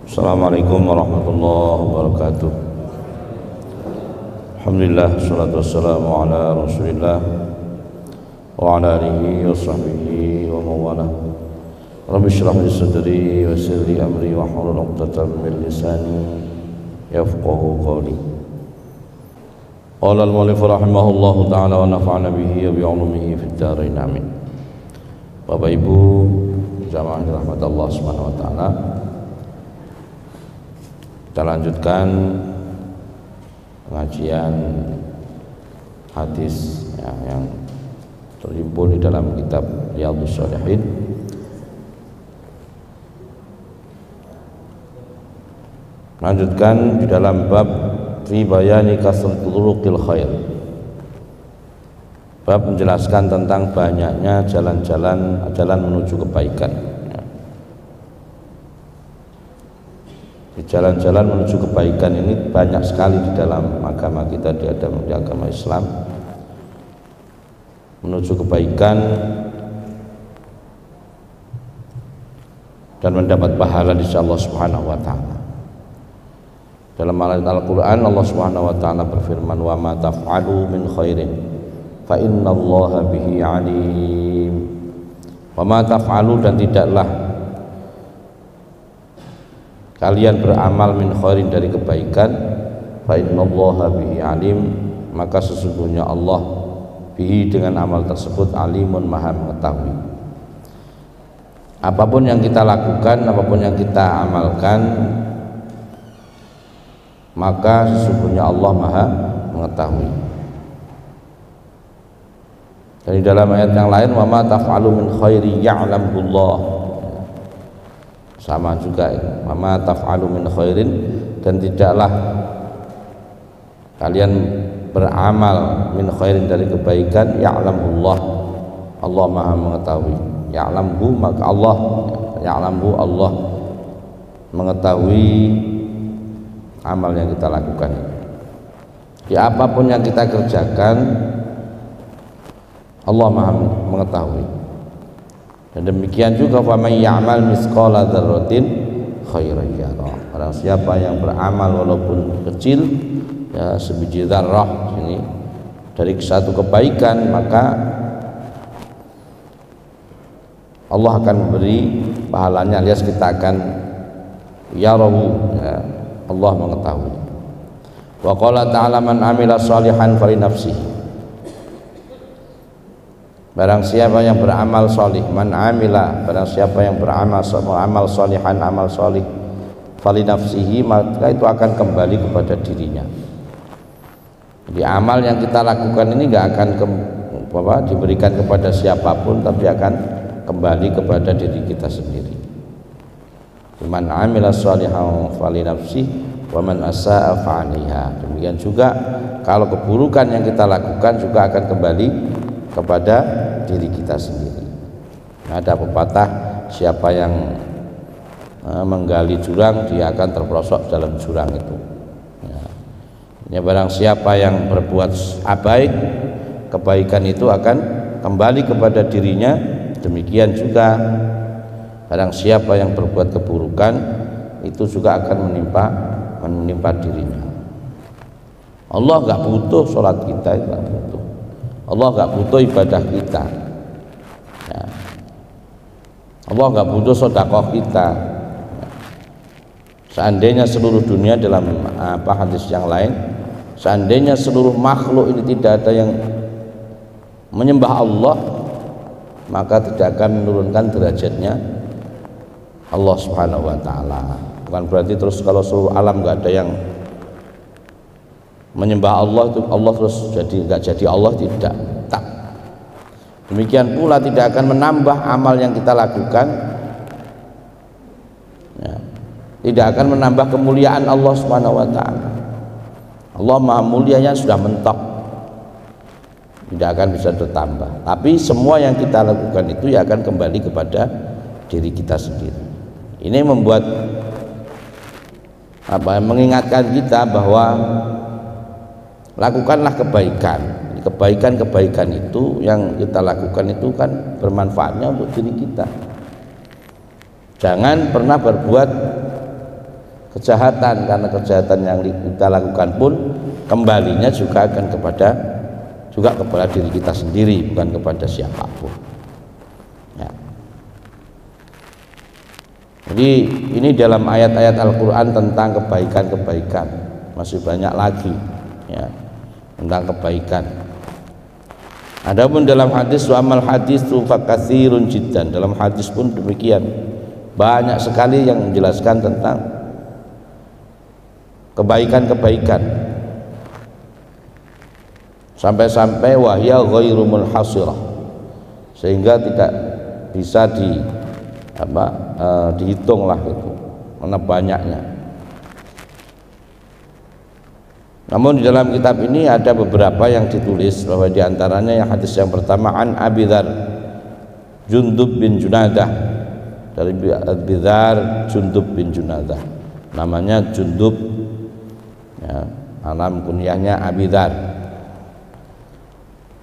Assalamualaikum warahmatullahi wabarakatuh. Alhamdulillah, salatu wassalamu ala rasulillah wa ala alihi wa sahbihi wa mawala. Rabbi shrah li sadri wa yassir li amri wa hlul 'uqdatam min lisani yafqahu qawli. Qala al-mu'allif rahimahullahu ta'ala wa nafa'ana bihi wa bi 'ulumihi fid dharain amin. Bapak Ibu jamaah rahmat Allah Subhanahu wa taala, kita lanjutkan pengajian hadis yang terhimpun di dalam kitab Riyadhus Shalihin. Lanjutkan di dalam bab fi bayani kasratil turuqil khair. Bab menjelaskan tentang banyaknya jalan menuju kebaikan. Jalan-jalan menuju kebaikan ini banyak sekali di dalam agama kita, di agama Islam. Menuju kebaikan dan mendapat pahala di sisi Allah Subhanahu wa taala. Dalam ayat Al-Qur'an Allah Subhanahu wa taala berfirman, "Wa ma taf'alu min khairin fa innallaha bihi 'alim." Wa ma taf'alu, dan tidaklah kalian beramal min khairin dari kebaikan, fa innallaha bihi alim, maka sesungguhnya Allah bihi dengan amal tersebut alimun, maha mengetahui. Apapun yang kita lakukan, apapun yang kita amalkan, maka sesungguhnya Allah maha mengetahui. Dan di dalam ayat yang lain, wa ma taf'alu min khairi ya'lamullah, sama juga, mama taf'alu min khairin, dan tidaklah kalian beramal min khairin dari kebaikan, ya'lamullah, Allah maha mengetahui. Ya'lamhu, maka Allah, ya'lamhu, Allah mengetahui amal yang kita lakukan. Ya, apapun yang kita kerjakan Allah maha mengetahui. Dan demikian juga faman ya'mal misqala dzarratin khairan yarah. Barang siapa yang beramal walaupun kecil, ya sebiji dzarrah ini dari satu kebaikan, maka Allah akan memberi pahalanya, alias kita akan yarahu, ya, Allah mengetahui. Wa qala ta'ala man amila shalihan fali nafsihi. Barang siapa yang beramal solih, man amila, barang siapa yang beramal solihan, amal solih, fali nafsihi, maka itu akan kembali kepada dirinya. Jadi amal yang kita lakukan ini nggak akan diberikan kepada siapapun, tapi akan kembali kepada diri kita sendiri. Man amila solihan fali nafsihi wa man asaa fa'alaiha. Demikian juga kalau keburukan yang kita lakukan juga akan kembali kepada diri kita sendiri. Ada pepatah, siapa yang menggali jurang, dia akan terperosok dalam jurang itu. Ya, barang siapa yang berbuat baik, kebaikan itu akan kembali kepada dirinya. Demikian juga barang siapa yang berbuat keburukan, itu juga akan menimpa dirinya. Allah nggak butuh sholat kita, itu nggak butuh. Allah nggak butuh ibadah kita, ya. Allah nggak butuh sedekah kita. Seandainya seluruh dunia, dalam hadis yang lain, seandainya seluruh makhluk ini tidak ada yang menyembah Allah, maka tidak akan menurunkan derajatnya Allah Subhanahu wa taala. Bukan berarti terus kalau seluruh alam nggak ada yang menyembah Allah, itu Allah terus nggak jadi Allah, tidak. Tak. Demikian pula tidak akan menambah amal yang kita lakukan, ya, tidak akan menambah kemuliaan Allah Subhanahu wa taala. Allah maha mulianya sudah mentok, tidak akan bisa bertambah. Tapi semua yang kita lakukan itu ya akan kembali kepada diri kita sendiri. Ini membuat mengingatkan kita bahwa lakukanlah kebaikan. Kebaikan-kebaikan itu yang kita lakukan itu kan bermanfaatnya untuk diri kita. Jangan pernah berbuat kejahatan, karena kejahatan yang kita lakukan pun kembalinya juga akan kepada diri kita sendiri, bukan kepada siapapun. Ya. Jadi ini dalam ayat-ayat Al-Quran tentang kebaikan-kebaikan, masih banyak lagi ya, tentang kebaikan. Adapun dalam hadis, wa amal hadis tu fakatsirun jiddan, dalam hadis pun demikian, banyak sekali yang menjelaskan tentang kebaikan-kebaikan, sampai-sampai wahya ghairu munhasirah, sehingga tidak bisa dihitung lah itu mana banyaknya. Namun di dalam kitab ini ada beberapa yang ditulis, bahwa diantaranya yang hadis yang pertama an Abi Dzar Jundub bin Junadah, dari Abi Dzar Jundub bin Junadah, namanya Jundub ya, alam kunyahnya Abi Dzar,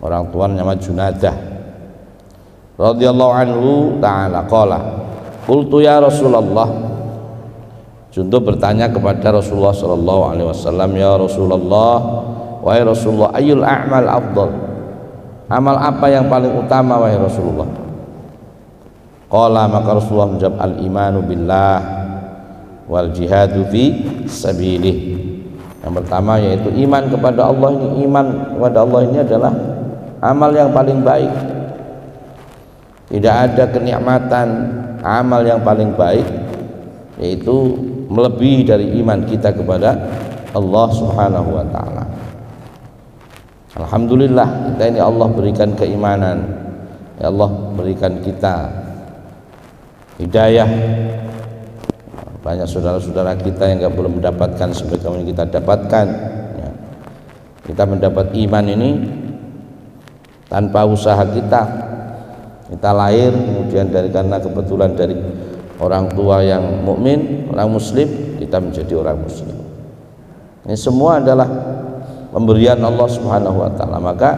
orang tuanya nama Junadah radhiyallahu anhu ta'ala qala qultu ya Rasulullah. Jundub bertanya kepada Rasulullah sallallahu alaihi wasallam, ya Rasulullah, wahai Rasulullah, ayyul a'mal afdal, amal apa yang paling utama wahai Rasulullah? Qala, maka Rasulullah menjawab, al imanu billah wal jihadu fi sabilih. Yang pertama yaitu iman kepada Allah. Ini iman kepada Allah ini adalah amal yang paling baik. Tidak ada kenikmatan amal yang paling baik, yaitu melebihi dari iman kita kepada Allah Subhanahu wa ta'ala. Alhamdulillah, kita ini Allah berikan keimanan, ya Allah berikan kita hidayah. Banyak saudara-saudara kita yang enggak belum mendapatkan sebagaimana kita dapatkan ya. Kita mendapat iman ini tanpa usaha kita lahir, kemudian karena kebetulan dari orang tua yang mukmin, orang muslim, kita menjadi orang muslim. Ini semua adalah pemberian Allah Subhanahu wa ta'ala. Maka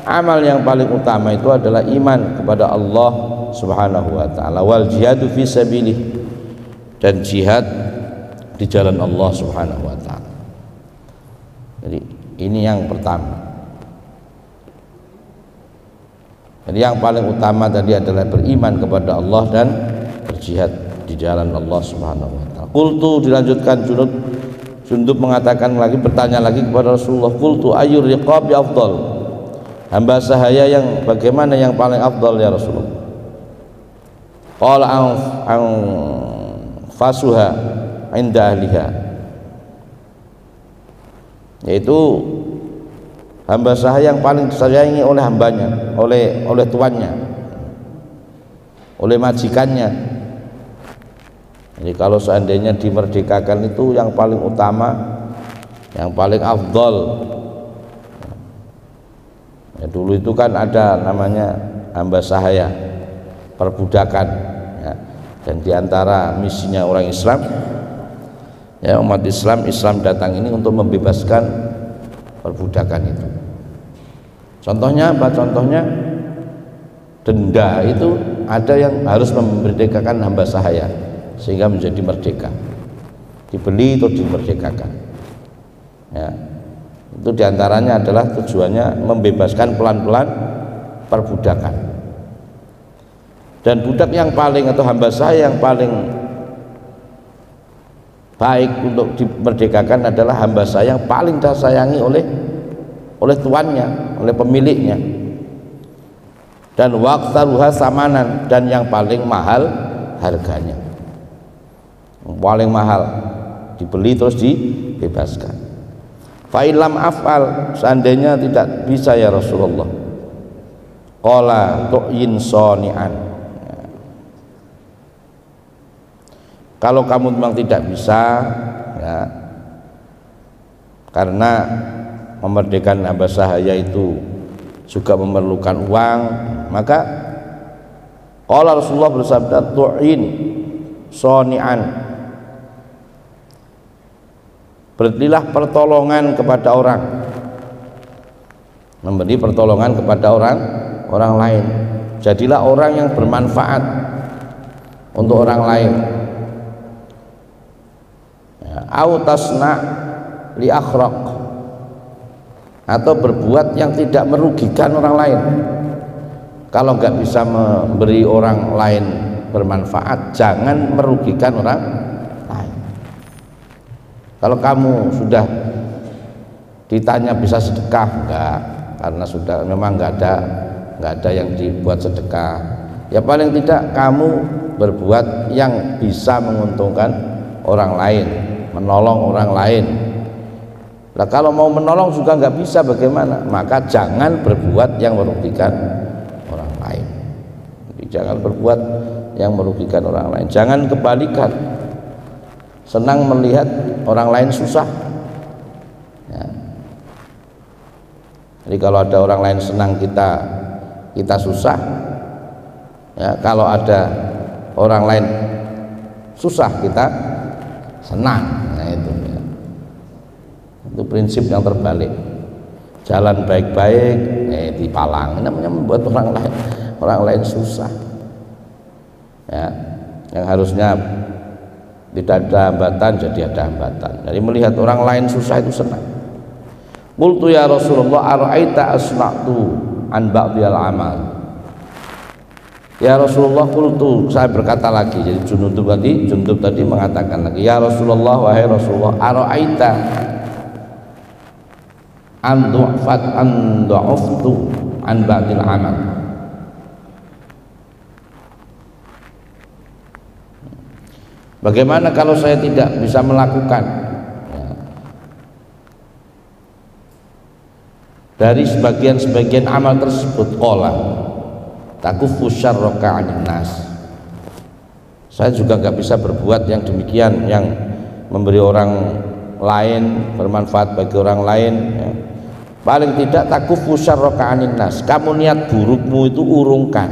amal yang paling utama itu adalah iman kepada Allah Subhanahu wa ta'ala, wal jihadu fi sabilih, dan jihad di jalan Allah Subhanahu wa ta'ala. Jadi ini yang pertama. Jadi yang paling utama tadi adalah beriman kepada Allah dan berjihad di jalan Allah Subhanahu wa ta'ala. Qultu, dilanjutkan Jundub mengatakan lagi, bertanya lagi kepada Rasulullah, qultu ayyur riqabi afdal, hamba sahaya yang bagaimana yang paling afdal ya Rasulullah? Qala an fasuha inda ahliha, yaitu hamba sahaya yang paling disayangi oleh hambanya, oleh tuannya, oleh majikannya. Jadi kalau seandainya dimerdekakan itu yang paling utama, yang paling afdal ya, dulu itu kan ada namanya hamba sahaya, perbudakan ya. Dan diantara misinya orang Islam ya, umat Islam datang ini untuk membebaskan perbudakan itu. Contohnya apa? Contohnya denda itu ada yang harus memerdekakan hamba sahaya sehingga menjadi merdeka, dibeli atau dimerdekakan ya. Itu diantaranya adalah tujuannya membebaskan pelan-pelan perbudakan. Dan budak yang paling atau hamba sahaya yang paling baik untuk dimerdekakan adalah hamba sahaya yang paling disayangi oleh tuannya, oleh pemiliknya, dan waqtaruha samanan, dan yang paling mahal harganya, paling mahal, dibeli terus dibebaskan. Fa'ilam af'al, seandainya tidak bisa ya Rasulullah, qala tu'yin soni'an, kalau kamu memang tidak bisa ya, karena memerdekakan hamba sahaya itu juga memerlukan uang, maka qala Rasulullah bersabda tu'in soni'an, berilah pertolongan kepada orang, memberi pertolongan kepada orang lain, jadilah orang yang bermanfaat untuk orang lain. ya, au tasna li akhraq, atau berbuat yang tidak merugikan orang lain. Kalau nggak bisa memberi orang lain bermanfaat, jangan merugikan orang lain. Kalau kamu sudah ditanya bisa sedekah, enggak, karena sudah memang nggak ada yang dibuat sedekah. Ya paling tidak kamu berbuat yang bisa menguntungkan orang lain, menolong orang lain. Nah kalau mau menolong juga nggak bisa, bagaimana? Maka jangan berbuat yang merugikan orang lain. Jadi jangan berbuat yang merugikan orang lain. Jangan kebalikan, senang melihat orang lain susah. Ya. Jadi kalau ada orang lain senang kita susah, ya, kalau ada orang lain susah kita senang. Nah itu ya. Itu prinsip yang terbalik. Jalan baik-baik dipalang, namanya membuat orang lain susah, ya, yang harusnya tidak ada hambatan jadi ada hambatan. Jadi melihat orang lain susah itu senang. Qultu ya Rasulullah ara'aita asna'tu an ba'dil amal. Ya Rasulullah, qultu, saya berkata lagi. Jadi Jundub tadi mengatakan lagi, ya Rasulullah, wahai Rasulullah, ara'aita an du'aftu an ba'dil amal. Bagaimana kalau saya tidak bisa melakukan, ya, dari sebagian amal tersebut? Qala takufu syarraka 'anil nas. Saya juga nggak bisa berbuat yang demikian, yang memberi orang lain, bermanfaat bagi orang lain, ya. Paling tidak takufu syarraka 'anil nas, kamu niat burukmu itu urungkan.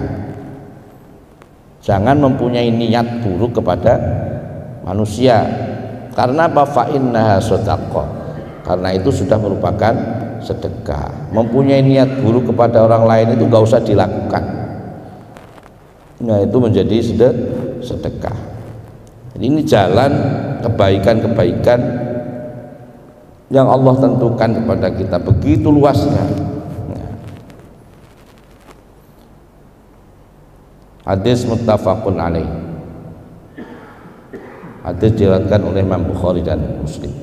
Jangan mempunyai niat buruk kepada manusia. Karena apa? Fa innaha shadaqah, karena itu sudah merupakan sedekah. Mempunyai niat buruk kepada orang lain itu gak usah dilakukan. Nah itu menjadi sedekah. Jadi ini jalan kebaikan-kebaikan yang Allah tentukan kepada kita, begitu luasnya. Hadis muttafaqun alaih. Hadis diriwayatkan oleh Imam Bukhari dan Muslim.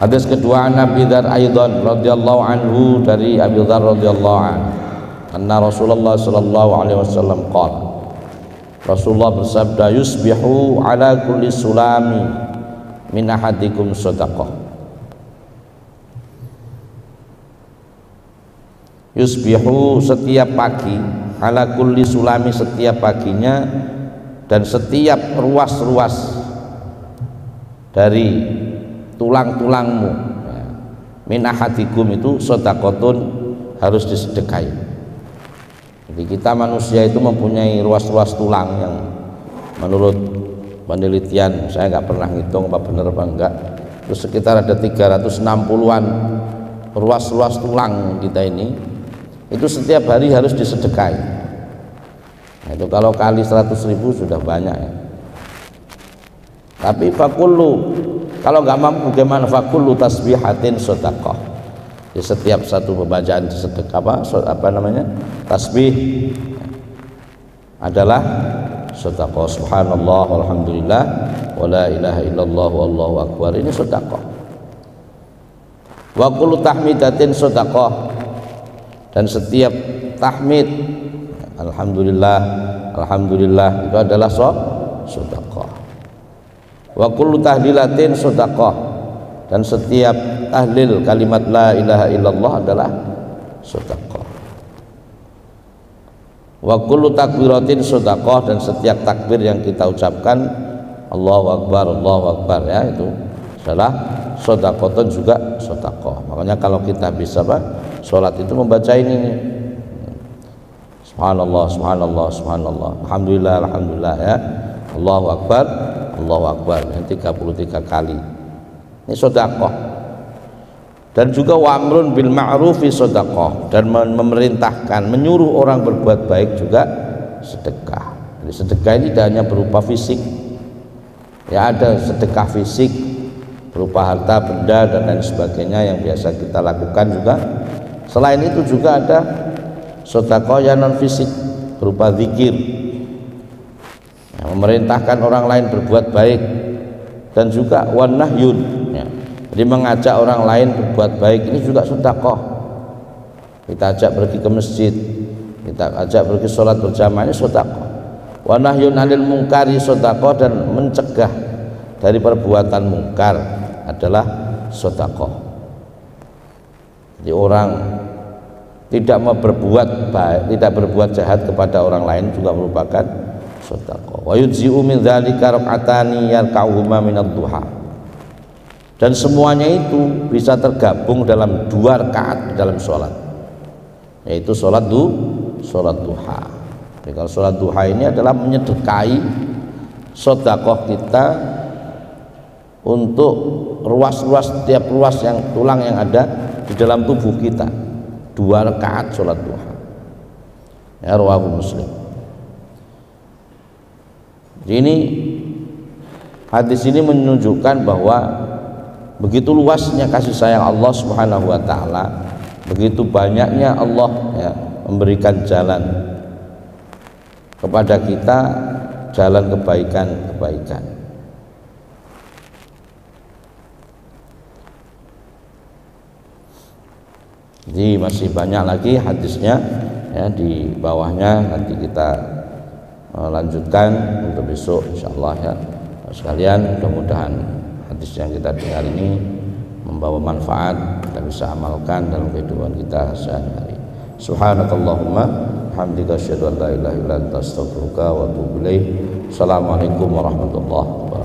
Hadis kedua, an Abi Dzar aidan radhiyallahu anhu, dari Abi Dzar radhiyallahu anhu, anna Rasulullah sallallahu alaihi wasallam qala, Rasulullah bersabda, yusbihu ala kulli sulami min ahadikum shadaqah. Yusbihu setiap pagi, ala kulli sulami setiap paginya, dan setiap ruas-ruas dari tulang-tulangmu, min ahadikum itu shadaqatun, harus disedekahi. Jadi kita manusia itu mempunyai ruas-ruas tulang yang menurut penelitian, saya nggak pernah ngitung apa benar apa enggak, itu sekitar ada 360-an ruas-ruas tulang kita ini, itu setiap hari harus disedekahi. Nah, itu kalau kali 100.000 sudah banyak ya. Tapi fakullu, kalau nggak mampu bagaimana? Fakullu tasbihatin shadaqah. Di setiap satu pembacaan sedekah apa namanya? Tasbih adalah sedekah. Subhanallah walhamdulillah wala ilaha illallah wallahu akbar, ini sedekah. Wa kullu tahmidatin sedekah, dan setiap tahmid alhamdulillah alhamdulillah itu adalah sedekah. Wa kullu tahlilatin sedekah, dan setiap tahlil kalimat la ilaha illallah adalah sedekah. Wa kullu takbiratin sedekah, dan setiap takbir yang kita ucapkan Allahu akbar ya, itu adalah sedekah, juga sedekah. Makanya kalau kita bisa sholat itu membaca ini, subhanallah subhanallah subhanallah, alhamdulillah alhamdulillah ya, Allahu akbar Allahu akbar, 33 kali. Ini sedekah. Dan juga wa amrun bil ma'rufi sedekah, dan memerintahkan, menyuruh orang berbuat baik juga sedekah. Jadi sedekah ini tidak hanya berupa fisik, Ya ada sedekah fisik berupa harta benda dan lain sebagainya yang biasa kita lakukan juga. Selain itu juga ada sedekah yang non fisik berupa zikir, ya, memerintahkan orang lain berbuat baik, dan juga wan nahyun, ya. Jadi mengajak orang lain berbuat baik ini juga sedekah. Kita ajak pergi ke masjid, kita ajak pergi sholat berjamaah, ini sedekah. Wa nahyun 'anil munkari sedekah, dan mencegah dari perbuatan mungkar adalah sedekah. Jadi orang tidak mau berbuat baik, tidak berbuat jahat kepada orang lain juga merupakan sedekah. Wa yujzi'u min dzalika rak'atani yarka'uhuma minad duha. Dan semuanya itu bisa tergabung dalam 2 rakaat di dalam sholat, yaitu sholat duha. Jadi kalau sholat duha ini adalah menyedekahi sedekah kita untuk ruas-ruas, setiap ruas yang tulang yang ada di dalam tubuh kita, 2 rakaat sholat duha. Ya, rawahu Muslim. Jadi ini hadis ini menunjukkan bahwa begitu luasnya kasih sayang Allah Subhanahu wa taala, begitu banyaknya Allah, ya, memberikan jalan kepada kita, jalan kebaikan-kebaikan. Jadi masih banyak lagi hadisnya, ya, di bawahnya nanti kita lanjutkan untuk besok insyaallah, ya. Sekalian, mudah-mudahan hadis yang kita dengar ini membawa manfaat, kita bisa amalkan dalam kehidupan kita sehari-hari. Subhanakallahumma hamdika asyhadu an la ilaha illa anta astaghfiruka wa atubu ilaik. Assalamualaikum warahmatullahi wabarakatuh.